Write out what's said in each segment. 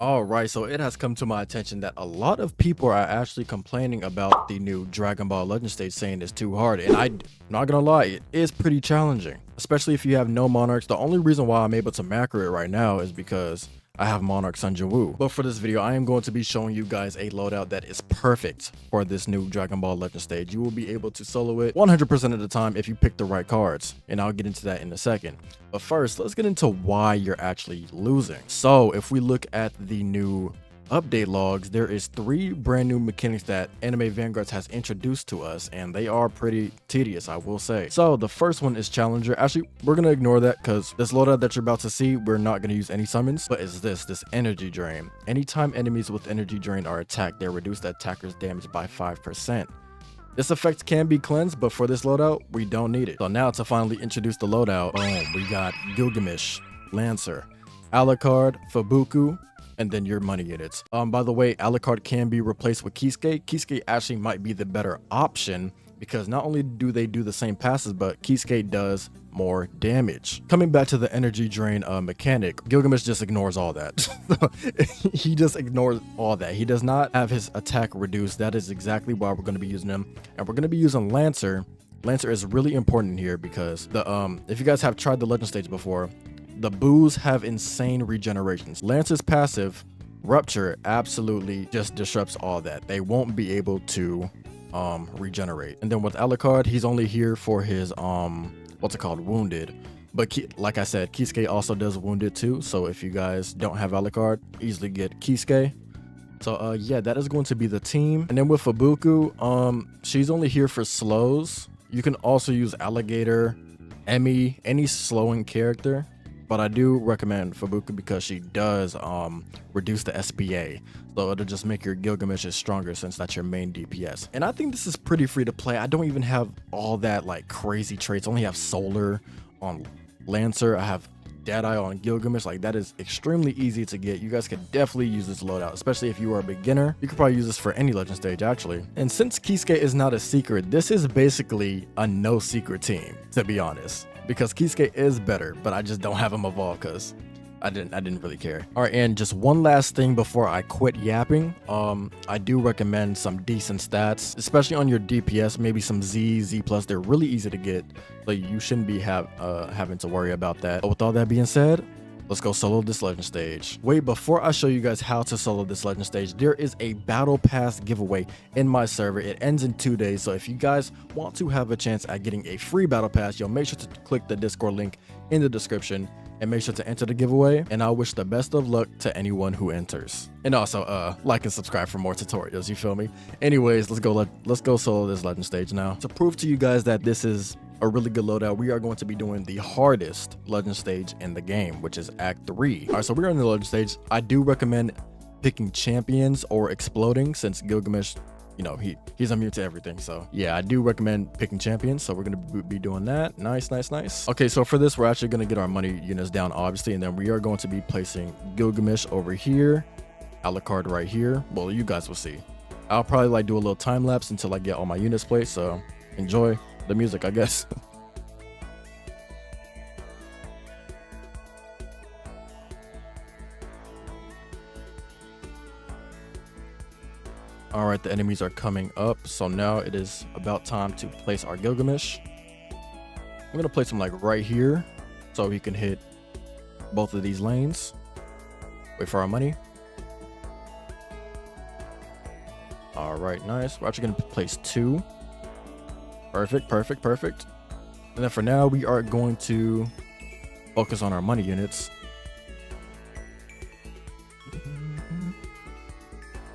All right, so it has come to my attention that a lot of people are actually complaining about the new Dragon Ball Legend stage, saying it's too hard. And I'm not gonna lie, it is pretty challenging, especially if you have no Monarchs. The only reason why I'm able to macro it right now is because I have Monarch Sun Jiwoo. But for this video, I am going to be showing you guys a loadout that is perfect for this new Dragon Ball Legend stage. You will be able to solo it 100% of the time if you pick the right cards, and I'll get into that in a second. But first, let's get into why you're actually losing. So if we look at the new update logs, there is 3 brand new mechanics that Anime Vanguards has introduced to us, and they are pretty tedious, I will say. So the first one is Challenger. Actually, we're gonna ignore that because this loadout that you're about to see, we're not gonna use any summons, but it's this energy drain. Anytime enemies with energy drain are attacked, they reduce the attacker's damage by 5%. This effect can be cleansed, but for this loadout, we don't need it. So now to finally introduce the loadout, boom, we got Gilgamesh, Lancer, Alucard, Fubuku, and then your money units. By the way, Alucard can be replaced with Kisuke. Kisuke actually might be the better option because not only do they do the same passes, but Kisuke does more damage. Coming back to the energy drain mechanic, Gilgamesh just ignores all that. He just ignores all that. He does not have his attack reduced. That is exactly why we're going to be using him. And we're going to be using Lancer. Lancer is really important here because the if you guys have tried the legend stage before, the boos have insane regenerations. Lancer's passive, Rupture, absolutely just disrupts all that. They won't be able to regenerate. And then with Alucard, he's only here for his what's it called, Wounded. But like I said, Kisuke also does Wounded too. So if you guys don't have Alucard, easily get Kisuke. So yeah, that is going to be the team. And then with Fubuku, she's only here for slows. You can also use Alligator, Emmy, any slowing character. But I do recommend Fubuku because she does reduce the SPA. So it'll just make your Gilgamesh stronger since that's your main DPS. And I think this is pretty free to play. I don't even have all that like crazy traits. I only have Solar on Lancer. I have Deadeye on Gilgamesh. Like that is extremely easy to get. You guys could definitely use this loadout, especially if you are a beginner. You could probably use this for any legend stage actually. And since Kisuke is not a secret, this is basically a no secret team, to be honest. Because Kisuke is better, but I just don't have him evolved because I didn't really care. All right, and just one last thing before I quit yapping. I do recommend some decent stats, especially on your DPS, maybe some Z+. They're really easy to get, so you shouldn't be having to worry about that. But with all that being said, let's go solo this legend stage. Wait, before I show you guys how to solo this legend stage, there is a battle pass giveaway in my server. It ends in 2 days, so if you guys want to have a chance at getting a free battle pass, you'll make sure to click the Discord link in the description and make sure to enter the giveaway. And I wish the best of luck to anyone who enters. And also like and subscribe for more tutorials, you feel me? Anyways, let's go solo this legend stage now. To prove to you guys that this is a really good loadout, we are going to be doing the hardest legend stage in the game, which is Act 3. All right, so we're in the legend stage. I do recommend picking champions or exploding since Gilgamesh, you know, he's immune to everything. So yeah, I do recommend picking champions. So we're going to be doing that. Nice. Okay, so for this, we're actually going to get our money units down, obviously, and then we are going to be placing Gilgamesh over here, Alucard right here. Well, you guys will see. I'll probably like do a little time lapse until I get all my units placed. So enjoy the music, I guess. All right, the enemies are coming up, so now it is about time to place our Gilgamesh. I'm gonna place him like right here so he can hit both of these lanes. Wait for our money. All right, nice. We're actually gonna place 2. Perfect. And then for now, we are going to focus on our money units.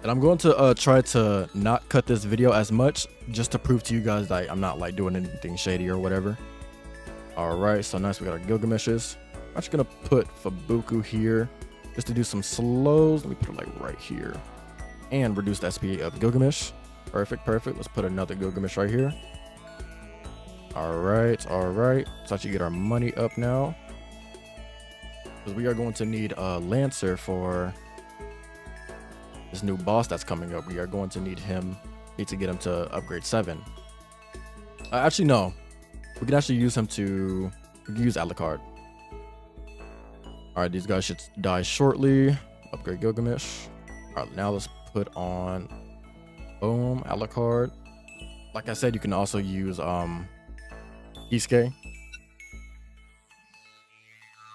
And I'm going to try to not cut this video as much just to prove to you guys that I'm not like doing anything shady or whatever. All right, so nice. We got our Gilgameshes. I'm actually going to put Fubuku here just to do some slows. Let me put it like right here and reduce the SPA of Gilgamesh. Perfect. Let's put another Gilgamesh right here. All right. Let's actually get our money up now, because we are going to need a Lancer for this new boss that's coming up. We are going to need to get him to upgrade 7. Actually, no. We can actually use him to... We can use Alucard. Alright, these guys should die shortly. Upgrade Gilgamesh. All right, now let's put on, boom, Alucard. Like I said, you can also use Kisuke.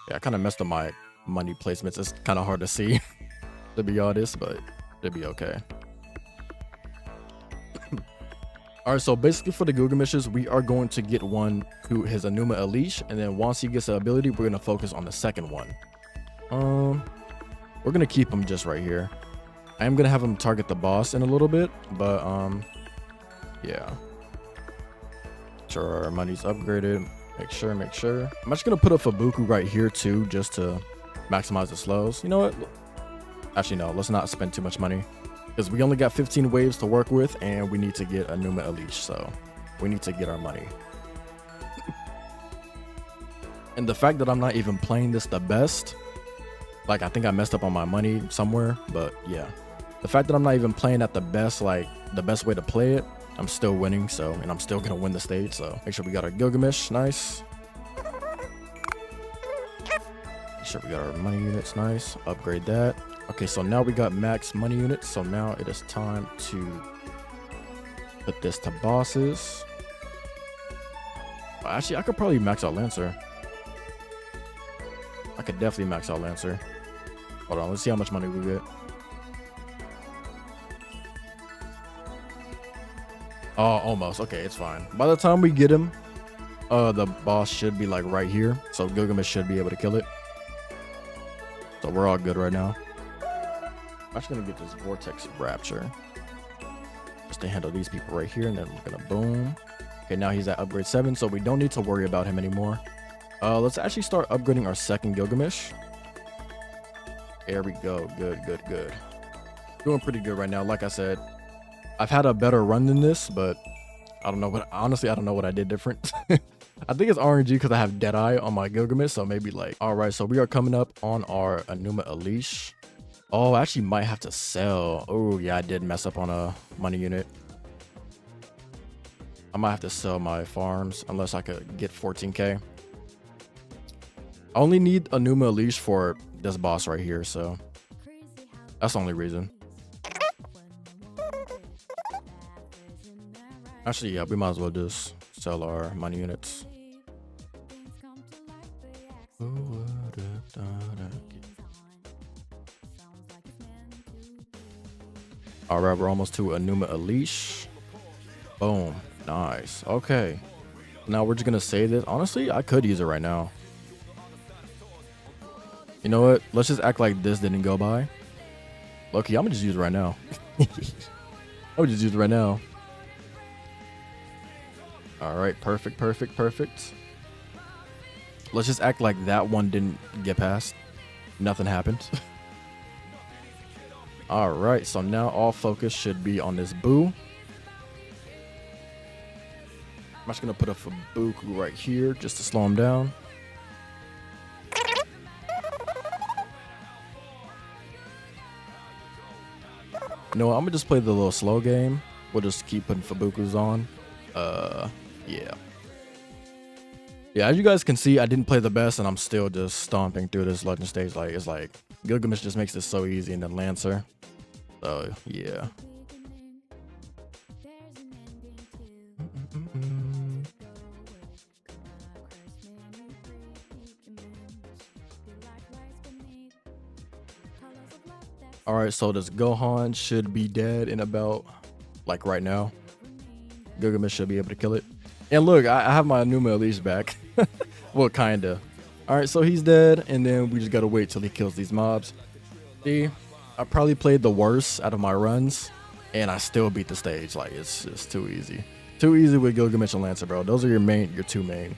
Yeah, I kind of messed up my money placements. It's kind of hard to see, to be honest, but it'll be okay. All right, so basically for the Gilgameshes, we are going to get one who his Enuma Elish, and then once he gets the ability, we're gonna focus on the second one. We're gonna keep him just right here. I am gonna have him target the boss in a little bit, but yeah. Sure, our money's upgraded. Make sure. I'm actually gonna put a Fubuku right here too, just to maximize the slows. You know what? Actually, no, let's not spend too much money, because we only got 15 waves to work with, and we need to get a Enuma Elish, so we need to get our money. And the fact that I'm not even playing this the best, like I think I messed up on my money somewhere, but yeah. The fact that I'm not even playing at the best, like the best way to play it, I'm still winning, so, and I'm still gonna win the stage, so make sure we got our Gilgamesh, nice. Make sure we got our money units, nice. Upgrade that. Okay, so now we got max money units, so now it is time to put this to bosses. Actually, I could probably max out Lancer. I could definitely max out Lancer. Hold on, let's see how much money we get. Oh, almost. Okay, it's fine. By the time we get him, the boss should be like right here, so Gilgamesh should be able to kill it. So we're all good right now. I'm actually gonna get this Vortex Rapture just to handle these people right here, and then we're gonna boom. Okay, now he's at upgrade 7, so we don't need to worry about him anymore. Let's actually start upgrading our second Gilgamesh. There we go. Good. Doing pretty good right now. Like I said, I've had a better run than this, but I don't know what, honestly, I don't know what I did different. I think it's RNG because I have Deadeye on my Gilgamesh, so maybe like, all right, so we are coming up on our Enuma Elish. Oh, I actually might have to sell. Oh yeah, I did mess up on a money unit. I might have to sell my farms unless I could get 14k. I only need Enuma Elish for this boss right here, so that's the only reason. Actually, yeah, we might as well just sell our money units. All right, we're almost to Enuma Elish. Boom, nice. Okay, now we're just gonna save this. Honestly, I could use it right now. You know what? Let's just act like this didn't go by. Loki, I'm gonna just use it right now. I'm gonna just use it right now. All right, perfect. Let's just act like that one didn't get past. Nothing happened. All right, so now all focus should be on this Boo. I'm just gonna put a Fubuku right here just to slow him down. No, I'm gonna just play the little slow game. We'll just keep putting Fubukus on. Yeah, as you guys can see, I didn't play the best, and I'm still just stomping through this legend stage. Like, it's like Gilgamesh just makes this so easy, and then Lancer. So yeah. All right, so this Gohan should be dead in about, like, right now. Gilgamesh should be able to kill it. And look, I have my Enuma Elish back. Well, kinda. All right, so he's dead, and then we just gotta wait till he kills these mobs. See, I probably played the worst out of my runs, and I still beat the stage. Like, it's just too easy. Too easy with Gilgamesh and Lancer, bro. Those are your two main.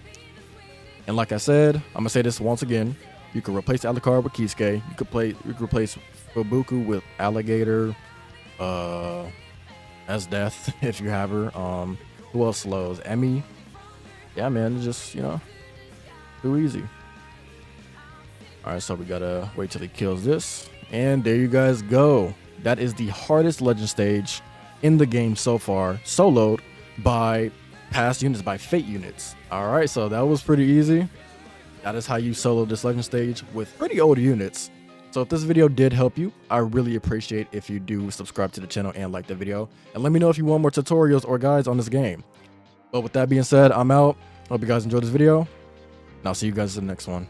And like I said, I'm gonna say this once again. You can replace Alucard with Kisuke. You could replace Fubuku with Alligator, as Death if you have her. Who else slows? Emmy. Yeah, man, it's just, you know, too easy. All right, so we gotta wait till he kills this, and there you guys go. That is the hardest legend stage in the game so far, soloed by past units, by fate units. All right, so that was pretty easy. That is how you solo this legend stage with pretty old units. So if this video did help you, I really appreciate if you do subscribe to the channel and like the video. And let me know if you want more tutorials or guides on this game. But with that being said, I'm out. Hope you guys enjoyed this video. And I'll see you guys in the next one.